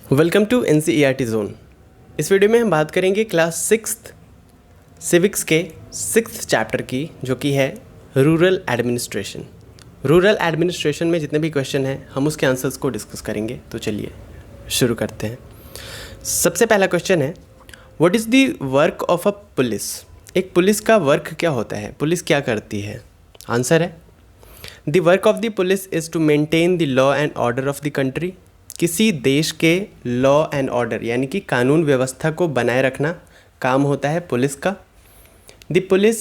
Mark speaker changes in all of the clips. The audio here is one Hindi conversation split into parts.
Speaker 1: Welcome to NCERT zone. इस वीडियो में हम बात करेंगे क्लास 6th सिविक्स के 6th चैप्टर की, जो कि है रूरल एडमिनिस्ट्रेशन। रूरल एडमिनिस्ट्रेशन में जितने भी क्वेश्चन हैं हम उसके आंसर्स को डिस्कस करेंगे। तो चलिए शुरू करते हैं। सबसे पहला क्वेश्चन है, what is the work of a police? एक पुलिस का वर्क क्या होता है, पुलिस क्या करती है? आंसर है, the work of the police is to maintain the law and order of the country. किसी देश के लॉ एंड ऑर्डर यानी कि कानून व्यवस्था को बनाए रखना काम होता है पुलिस का। The police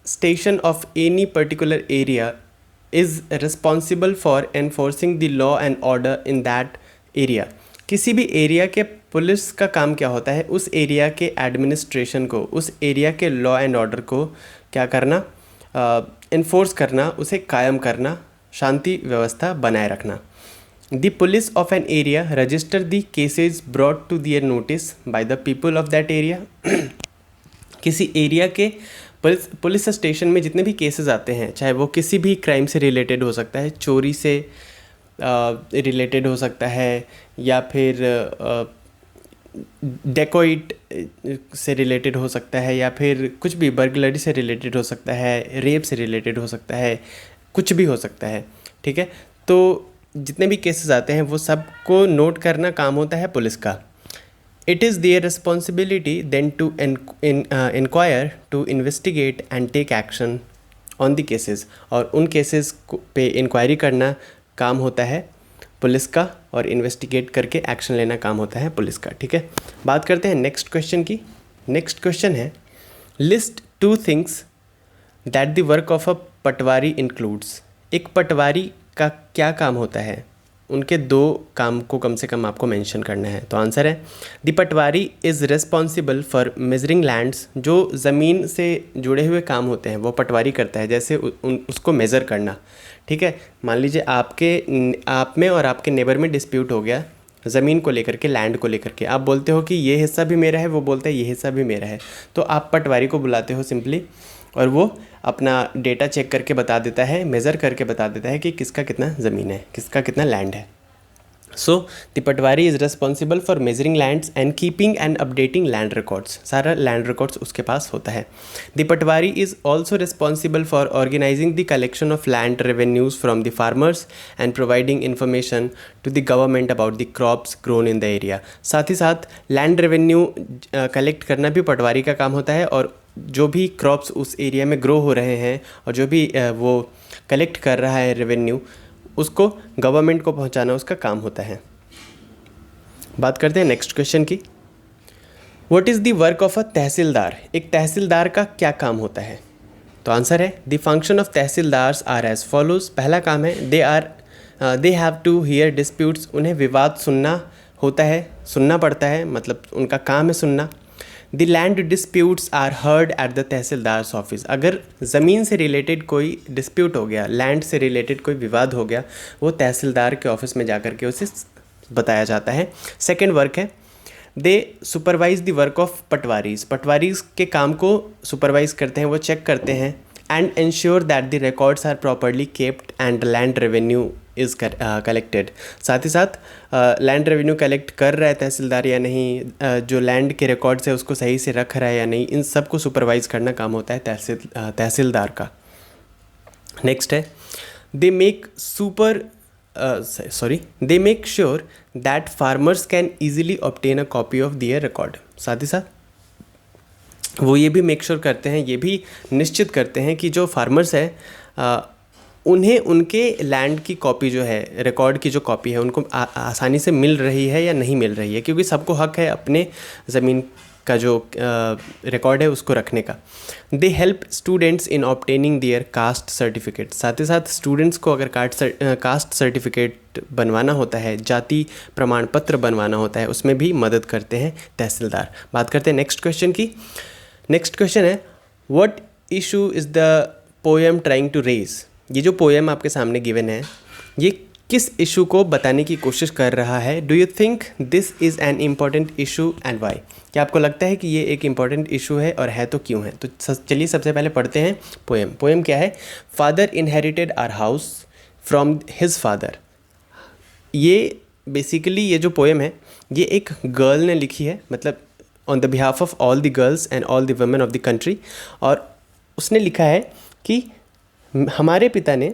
Speaker 1: station of any particular area is responsible for enforcing the law and order in that area. किसी भी एरिया के पुलिस का काम क्या होता है, उस एरिया के एडमिनिस्ट्रेशन को, उस एरिया के लॉ एंड ऑर्डर को क्या करना, इन्फोर्स करना, उसे कायम करना, शांति व्यवस्था बनाए रखना। The police of an area register the cases brought to their notice by the people of that area। किसी एरिया के पुलिस स्टेशन में जितने भी केसेस आते हैं, चाहे वो किसी भी क्राइम से रिलेटेड हो सकता है, चोरी से रिलेटेड हो सकता है, या फिर डेकोइट से रिलेटेड हो सकता है, या फिर कुछ भी बर्गलरी से रिलेटेड हो सकता है, रेप से रिलेटेड हो सकता है, कुछ भी हो सकता है। ठीक है, तो जितने भी केसेस आते हैं वो सबको नोट करना काम होता है पुलिस का। It is their responsibility then to inquire, to investigate and take action on the cases. और उन केसेस पे इंक्वायरी करना काम होता है पुलिस का, और इन्वेस्टिगेट करके एक्शन लेना काम होता है पुलिस का। ठीक है, बात करते हैं नेक्स्ट क्वेश्चन की। नेक्स्ट क्वेश्चन है, list 2 things that the work of a Patwari includes. एक पटवारी का क्या काम होता है, उनके 2 काम को कम से कम आपको मेंशन करना है। तो आंसर है, the patwari is responsible for measuring lands. जो ज़मीन से जुड़े हुए काम होते हैं वो पटवारी करता है, जैसे उसको मेज़र करना। ठीक है, मान लीजिए आप में और आपके नेबर में डिस्प्यूट हो गया ज़मीन को लेकर के, लैंड को लेकर के। आप बोलते हो कि ये हिस्सा भी मेरा है, वो बोलता है ये हिस्सा भी मेरा है। तो आप पटवारी को बुलाते हो सिंपली, और वो अपना डेटा चेक करके बता देता है, मेज़र करके बता देता है कि किसका कितना ज़मीन है, किसका कितना लैंड है। So the patwari is responsible for measuring lands and keeping and updating land records. सारा लैंड रिकॉर्ड्स उसके पास होता है। The patwari is also responsible for organizing the collection of land revenues from the farmers and providing information to the government about the crops grown in the area. साथ ही साथ लैंड रेवेन्यू कलेक्ट करना भी पटवारी का काम होता है, और जो भी क्रॉप्स उस एरिया में ग्रो हो रहे हैं और जो भी वो कलेक्ट कर रहा है रेवेन्यू, उसको गवर्नमेंट को पहुंचाना उसका काम होता है। बात करते हैं नेक्स्ट क्वेश्चन की। What is the work of a tehsildar? एक तहसीलदार का क्या काम होता है? तो आंसर है, the function of tehsildars are as follows. पहला काम है, they have to hear disputes. उन्हें विवाद सुनना होता है, सुनना पड़ता है, मतलब उनका काम है सुनना। The land disputes are heard at the tehsildar's office. अगर ज़मीन से रिलेटेड कोई डिस्प्यूट हो गया, लैंड से रिलेटेड कोई विवाद हो गया, वो तहसीलदार के ऑफिस में जा कर के उसे बताया जाता है। सेकंड वर्क है, दे सुपरवाइज द वर्क ऑफ पटवारीज। पटवारीज के काम को सुपरवाइज करते हैं, वो चेक करते हैं। And ensure that the records are properly kept and land revenue is collected. साथ ही साथ लैंड रेवेन्यू कलेक्ट कर रहा है तहसीलदार या नहीं, जो लैंड के रिकॉर्ड्स है उसको सही से रख रहा है या नहीं, इन सब को सुपरवाइज करना काम होता है तहसीलदार का। नेक्स्ट है, they make sure that farmers can easily obtain a copy of their record. साथ ही साथ वो ये भी मेक श्योर करते हैं, ये भी निश्चित करते हैं कि जो फार्मर्स है उन्हें उनके लैंड की कॉपी जो है, रिकॉर्ड की जो कॉपी है, उनको आसानी से मिल रही है या नहीं मिल रही है, क्योंकि सबको हक है अपने ज़मीन का जो रिकॉर्ड है उसको रखने का। They help students in obtaining their caste certificate. साथ ही साथ स्टूडेंट्स को अगर कास्ट सर्टिफिकेट बनवाना होता है, जाति प्रमाण पत्र बनवाना होता है, उसमें भी मदद करते हैं तहसीलदार। बात करते हैं नेक्स्ट क्वेश्चन की। नेक्स्ट क्वेश्चन है, what issue is the poem trying to raise? ये जो पोएम आपके सामने गिवन है, ये किस इशू को बताने की कोशिश कर रहा है? Do you think this is an important issue and why? क्या आपको लगता है कि ये एक इम्पॉर्टेंट इशू है, और है तो क्यों है? तो चलिए सबसे पहले पढ़ते हैं पोएम। पोएम क्या है? Father inherited our house from his father. ये बेसिकली ये जो पोएम है ये एक गर्ल ने लिखी है, मतलब on the behalf of all the girls and all the women of the country. और उसने लिखा है कि हमारे पिता ने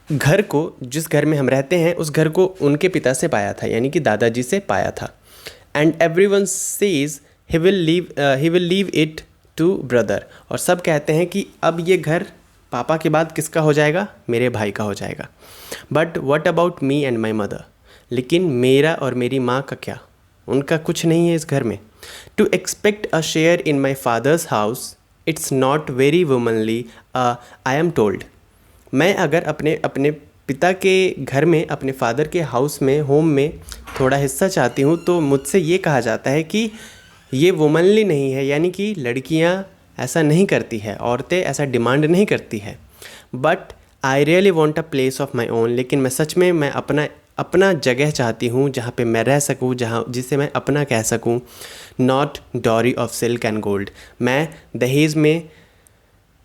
Speaker 1: घर को, जिस घर में हम रहते हैं उस घर को उनके पिता से पाया था, यानी कि दादाजी से पाया था। And everyone says he will leave it to brother, और सब कहते हैं कि अब ये घर पापा के बाद किसका हो जाएगा, मेरे भाई का हो जाएगा। But what about me and my mother, लेकिन मेरा और मेरी माँ का क्या, उनका कुछ नहीं है इस घर में। To expect a share in my father's house it's not very womanly I am told. मैं अगर अपने पिता के घर में, अपने फादर के हाउस में, होम में थोड़ा हिस्सा चाहती हूँ तो मुझसे ये कहा जाता है कि ये वुमनली नहीं है, यानी कि लड़कियाँ ऐसा नहीं करती है, औरतें ऐसा डिमांड नहीं करती है। But I really want a place of my own, लेकिन मैं सच में मैं अपना जगह चाहती हूँ जहाँ पे मैं रह सकूँ, जहाँ जिसे मैं अपना कह सकूँ। Not dowry of silk and gold, मैं दहेज में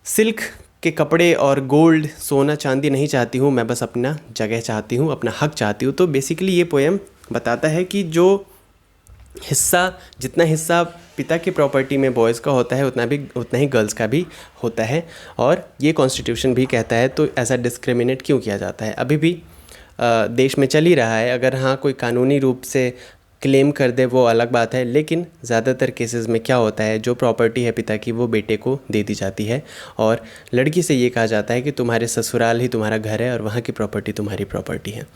Speaker 1: सिल्क के कपड़े और गोल्ड, सोना चांदी नहीं चाहती हूँ, मैं बस अपना जगह चाहती हूँ, अपना हक चाहती हूँ। तो बेसिकली ये पोएम बताता है कि जो जितना हिस्सा पिता की प्रॉपर्टी में बॉयज़ का होता है उतना ही गर्ल्स का भी होता है। और ये कॉन्स्टिट्यूशन भी कहता है, तो ऐसा डिस्क्रिमिनेट क्यों किया जाता है अभी भी देश में चल ही रहा है। अगर हाँ कोई कानूनी रूप से क्लेम कर दे वो अलग बात है, लेकिन ज़्यादातर केसेस में क्या होता है, जो प्रॉपर्टी है पिता की वो बेटे को दे दी जाती है, और लड़की से ये कहा जाता है कि तुम्हारे ससुराल ही तुम्हारा घर है और वहाँ की प्रॉपर्टी तुम्हारी प्रॉपर्टी है।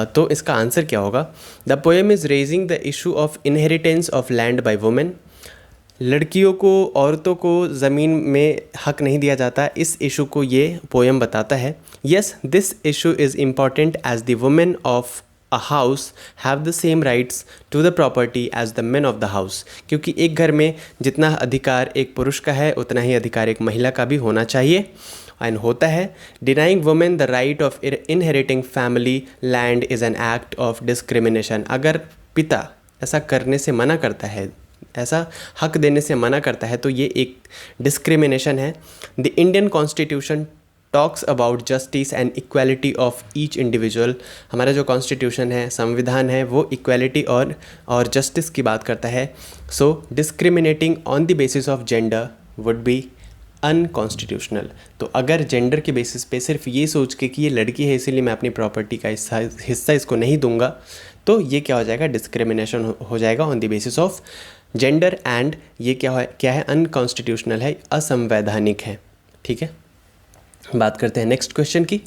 Speaker 1: तो इसका आंसर क्या होगा? The poem is raising the issue of inheritance of land by women. लड़कियों को, औरतों को ज़मीन में हक नहीं दिया जाता, इस इशू को ये पोएम बताता है। Yes, this issue is important as the women of a house have the same rights to the property as the men of the house, क्योंकि एक घर में जितना अधिकार एक पुरुष का है उतना ही अधिकार एक महिला का भी होना चाहिए एंड होता है। denying women the right of inheriting family land is an act of discrimination। अगर पिता ऐसा करने से मना करता है, ऐसा हक देने से मना करता है, तो ये एक डिस्क्रिमिनेशन है। The Indian constitution talks about justice and equality of each individual. हमारा जो कॉन्स्टिट्यूशन है, संविधान है, वो इक्वालिटी और जस्टिस की बात करता है। So discriminating on the basis of gender would be unconstitutional. तो अगर जेंडर के बेसिस पे सिर्फ ये सोच के कि ये लड़की है इसीलिए मैं अपनी प्रॉपर्टी का हिस्सा इसको नहीं दूंगा, तो ये क्या हो जाएगा, डिस्क्रिमिनेशन हो जाएगा on the basis of gender. And ये क्या है अनकॉन्स्टिट्यूशनल है, असंवैधानिक है। ठीक है, बात करते हैं नेक्स्ट क्वेश्चन की।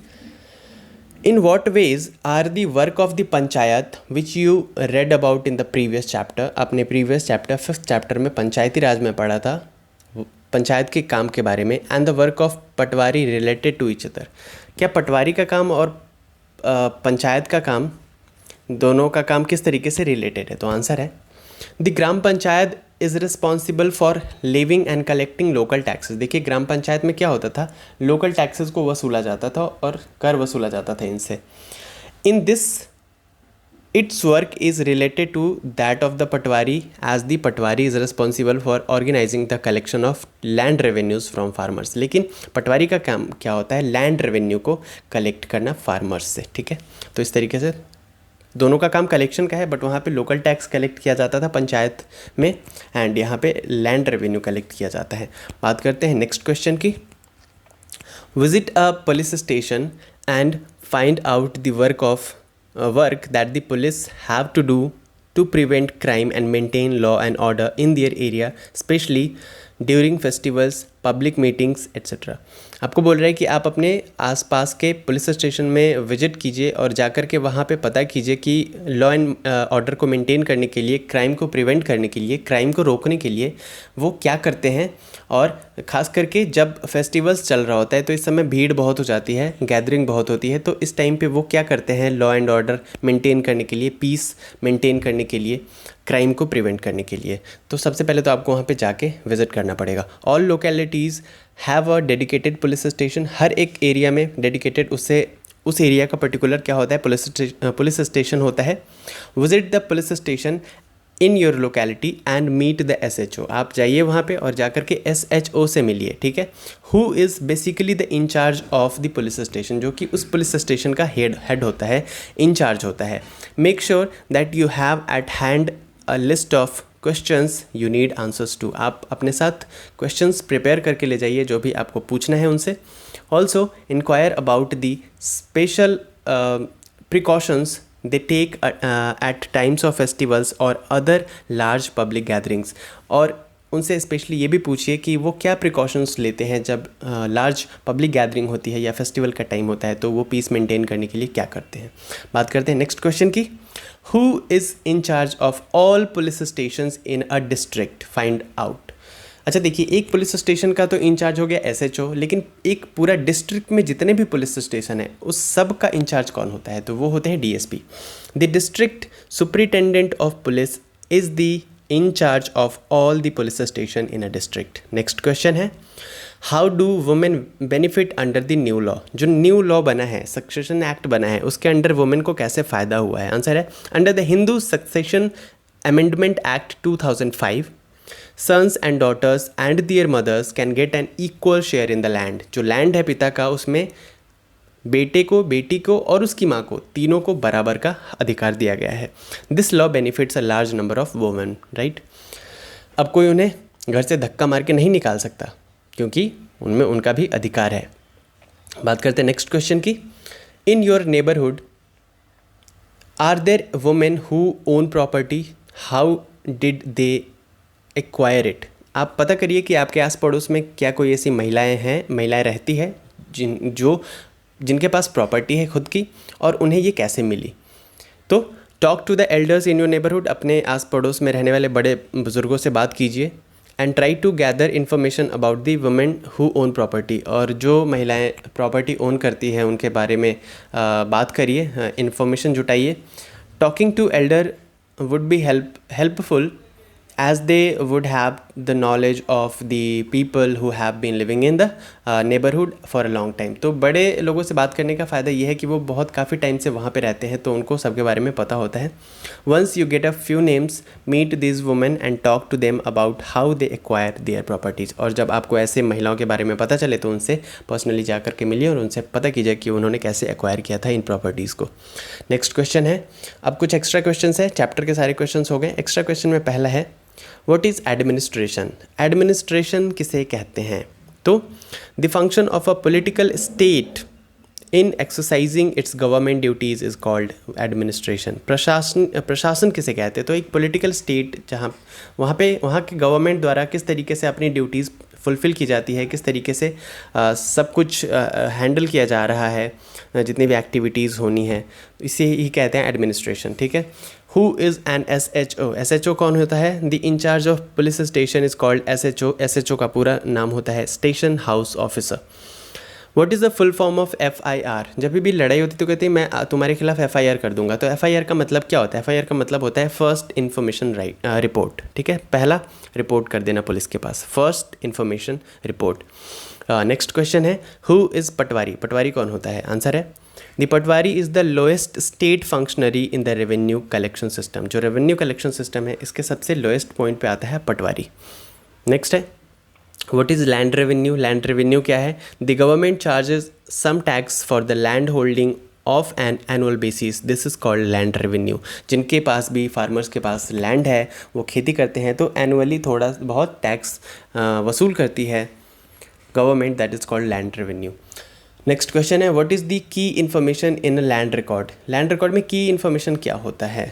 Speaker 1: In what ways are the work of the panchayat which you read about in the previous chapter. अपने प्रीवियस चैप्टर 5th चैप्टर में पंचायती राज में पढ़ा था पंचायत के काम के बारे में। And the work of patwari related to each other. क्या पटवारी का काम और पंचायत का काम, दोनों का काम किस तरीके से रिलेटेड है? तो आंसर है the gram panchayat is responsible for living and collecting local taxes. देखिए ग्राम पंचायत में क्या होता था, लोकल टैक्सेस को वसूला जाता था और कर वसूला जाता था इनसे। In this it's work is related to that of the patwari as the patwari is responsible for organizing the collection of land revenues from farmers. लेकिन पटवारी का काम क्या होता है, लैंड रेवेन्यू को कलेक्ट करना फार्मर्स से। ठीक है, तो इस तरीके से दोनों का काम कलेक्शन का है, बट वहाँ पे लोकल टैक्स कलेक्ट किया जाता था पंचायत में, एंड यहाँ पे लैंड रेवेन्यू कलेक्ट किया जाता है। बात करते हैं नेक्स्ट क्वेश्चन की। Visit a police station and find out the work that the police have to do to prevent crime and maintain law and order in their area, specially during festivals, public meetings etcetera. आपको बोल रहा है कि आप अपने आसपास के पुलिस स्टेशन में विजिट कीजिए और जाकर के वहाँ पे पता कीजिए कि लॉ एंड ऑर्डर को मेंटेन करने के लिए, क्राइम को प्रिवेंट करने के लिए, क्राइम को रोकने के लिए वो क्या करते हैं। और ख़ास करके जब फेस्टिवल्स चल रहा होता है तो इस समय भीड़ बहुत हो जाती है, गैदरिंग बहुत होती है, तो इस टाइम पे वो क्या करते हैं लॉ एंड ऑर्डर मेंटेन करने के लिए, पीस मेंटेन करने के लिए, क्राइम को प्रिवेंट करने के लिए। तो सबसे पहले तो आपको वहाँ पे जाके विज़िट करना पड़ेगा। All localities have a dedicated police station. हर एक एरिया में डेडिकेटेड उस एरिया का पर्टिकुलर क्या होता है, पुलिस स्टेशन होता है। Visit the police station in your locality and meet the SHO। आप जाइए वहाँ पे और जाकर के SHO से मिलिए, ठीक है। Who is basically the incharge of the police station, जो कि उस पुलिस स्टेशन का हेड होता है, इंचार्ज होता है। Make sure that you have at hand a list of questions you need answers to. आप अपने साथ क्वेश्चंस प्रिपेयर करके ले जाइए जो भी आपको पूछना है उनसे। Also inquire about the special precautions they take at times of festivals or other large public gatherings। और उनसे स्पेशली ये भी पूछिए कि वो क्या प्रिकॉशंस लेते हैं जब लार्ज पब्लिक गैदरिंग होती है या फेस्टिवल का टाइम होता है, तो वो पीस मेंटेन करने के लिए क्या करते हैं। बात करते हैं नेक्स्ट क्वेश्चन की। Who is in charge of all police stations in a district, find out. अच्छा देखिए, एक पुलिस स्टेशन का तो इंचार्ज हो गया SHO, लेकिन एक पूरा डिस्ट्रिक्ट में जितने भी पुलिस स्टेशन है उस सब का इंचार्ज कौन होता है, तो वो होते हैं DSP। The district superintendent of police is the in charge of all the police station in a district. Next question है, how do women benefit under the new law. जो न्यू लॉ बना है, सक्सेशन एक्ट बना है, उसके अंडर वुमेन को कैसे फ़ायदा हुआ है। आंसर है under the Hindu succession amendment act 2005 sons and daughters and their mothers can get an equal share in the land. जो लैंड है पिता का, उसमें बेटे को, बेटी को और उसकी माँ को, तीनों को बराबर का अधिकार दिया गया है। This law benefits a large number of women, right. अब कोई उन्हें घर से धक्का मार के नहीं निकाल सकता क्योंकि उनमें उनका भी अधिकार है। बात करते हैं नेक्स्ट क्वेश्चन की। In your neighbourhood are there women who own property, how did they acquire it. आप पता करिए कि आपके आस पड़ोस में क्या कोई ऐसी महिलाएं रहती है जिनके पास प्रॉपर्टी है खुद की, और उन्हें ये कैसे मिली। तो talk to the elders in your neighbourhood, अपने आस पड़ोस में रहने वाले बड़े बुजुर्गों से बात कीजिए। And try to gather information about the women who own property, और जो महिलाएं प्रॉपर्टी ओन करती हैं उनके बारे में बात करिए, इन्फॉर्मेशन जुटाइए। Talking to elder would be helpful as they would have the knowledge of the people who have been living in the neighborhood for a long time। तो बड़े लोगों से बात करने का फ़ायदा ये है कि वो बहुत काफ़ी टाइम से वहाँ पे रहते हैं, तो उनको सबके बारे में पता होता है। Once you get a few names, meet these women and talk to them about how they acquire their properties। और जब आपको ऐसे महिलाओं के बारे में पता चले तो उनसे पर्सनली जा कर के मिलिए और उनसे पता कीजिए कि उन्होंने कैसे एक्वायर किया था इन प्रॉपर्टीज़ को। नेक्स्ट क्वेश्चन है, अब कुछ एक्स्ट्रा क्वेश्चन है, चैप्टर के सारे क्वेश्चन हो गए। एक्स्ट्रा क्वेश्चन में पहला है, व्हाट इज़ एडमिनिस्ट्रेशन। एडमिनिस्ट्रेशन किसे कहते हैं, तो the function of a political state in exercising it's government duties is called administration. प्रशासन किसे कहते हैं, तो एक पॉलिटिकल स्टेट जहाँ वहाँ के गवर्नमेंट द्वारा किस तरीके से अपनी ड्यूटीज़ फुलफ़िल की जाती है, किस तरीके से सब कुछ हैंडल किया जा रहा है, जितनी भी एक्टिविटीज़ होनी है, इसे ही कहते हैं एडमिनिस्ट्रेशन, ठीक है। Who is an SHO। SHO कौन होता है, the incharge of police station is called SHO। SHO का पूरा नाम होता है station house officer. What is the full form of FIR। जब भी लड़ाई होती तो कहते हैं मैं तुम्हारे खिलाफ FIR कर दूंगा। तो FIR का मतलब क्या होता है, FIR का मतलब होता है फर्स्ट इन्फॉर्मेशन रिपोर्ट, ठीक है। पहला रिपोर्ट कर देना पुलिस के पास, first information report. Next question है, हु इज़ पटवारी। पटवारी कौन होता है, आंसर है the patwari is the lowest state functionary in the revenue collection system. जो रेवेन्यू कलेक्शन सिस्टम है इसके सबसे लोएस्ट पॉइंट पे आता है पटवारी। नेक्स्ट है, what is land revenue. Land revenue क्या है, the government charges some tax for the land holding of an annual basis, this is called land revenue. जिनके पास भी, फार्मर्स के पास लैंड है, वो खेती करते हैं, तो एनुअली थोड़ा बहुत टैक्स वसूल करती है government, that is called land revenue. Next question है, what is the key information in a land record. Land record में की इन्फॉर्मेशन क्या होता है,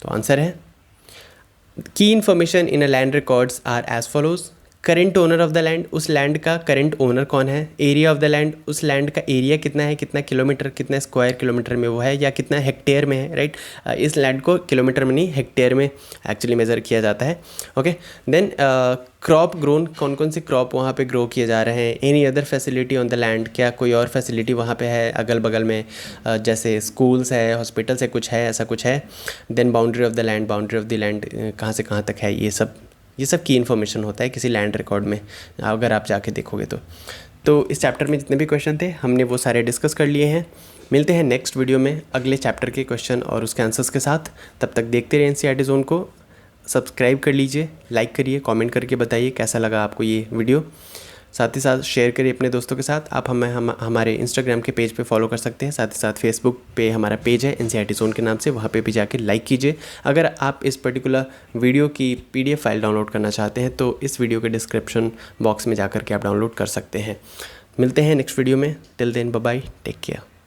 Speaker 1: तो आंसर है की information in a land records are as follows. Current owner of the land, उस लैंड का करेंट ओनर कौन है। एरिया ऑफ द लैंड, उस लैंड का एरिया कितना है, कितना किलोमीटर, कितना स्क्वायर किलोमीटर में वो है, या कितना हेक्टेयर में है, राइट। इस लैंड को किलोमीटर में नहीं, हेक्टेयर में एक्चुअली मेज़र किया जाता है, ओके। देन क्रॉप ग्रोन, कौन कौन से क्रॉप वहाँ पे ग्रो किए जा रहे हैं। Any other facility on the land, क्या कोई और फैसिलिटी वहाँ पे है अगल बगल में, जैसे स्कूल्स है, हॉस्पिटल्स है, कुछ है, ऐसा कुछ है। Then boundary of the land, boundary of the land कहाँ से कहाँ तक है, ये सब की इन्फॉर्मेशन होता है किसी लैंड रिकॉर्ड में, अगर आप जाके देखोगे तो इस चैप्टर में जितने भी क्वेश्चन थे हमने वो सारे डिस्कस कर लिए हैं। मिलते हैं नेक्स्ट वीडियो में अगले चैप्टर के क्वेश्चन और उसके आंसर्स के साथ। तब तक देखते रहिए NCERT ज़ोन को, सब्सक्राइब कर लीजिए, लाइक करिए, कमेंट करके बताइए कैसा लगा आपको ये वीडियो। साथ ही साथ शेयर करिए अपने दोस्तों के साथ। आप हमारे इंस्टाग्राम के पेज पे फॉलो कर सकते हैं। साथ ही साथ फेसबुक पे हमारा पेज है NCERT ज़ोन के नाम से, वहाँ पे भी जाके लाइक कीजिए। अगर आप इस पर्टिकुलर वीडियो की PDF फाइल डाउनलोड करना चाहते हैं तो इस वीडियो के डिस्क्रिप्शन बॉक्स में जा कर के आप डाउनलोड कर सकते हैं। मिलते हैं नेक्स्ट वीडियो में। Till then bye bye, take care.